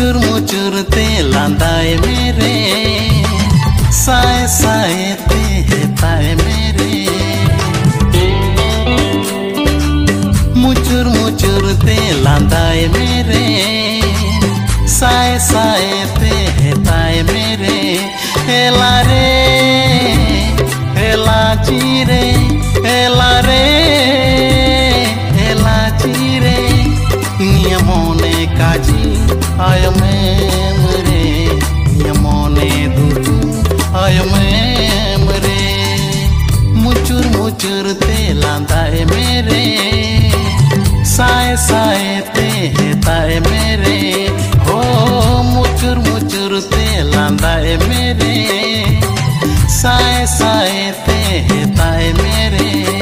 मुचुर मुचुर ते लांदाए मेरे, साए साए ते हेताए मेरे। मुचुर मुचुर ते लांदाए मेरे, साए साए ते हेताए मेरे। हेला रे हेला चीरे, हेला रे हेला चीरे, नियमोने काजी आय में मरे, नियमोने दुदू आय में मरे। मुचुर मुचुर ते लांदाए मेरे, साए साए ते हेताए मेरे। हो मुचुर मुचुर ते लांदाए मेरे, साए साए ते हेताए मेरे।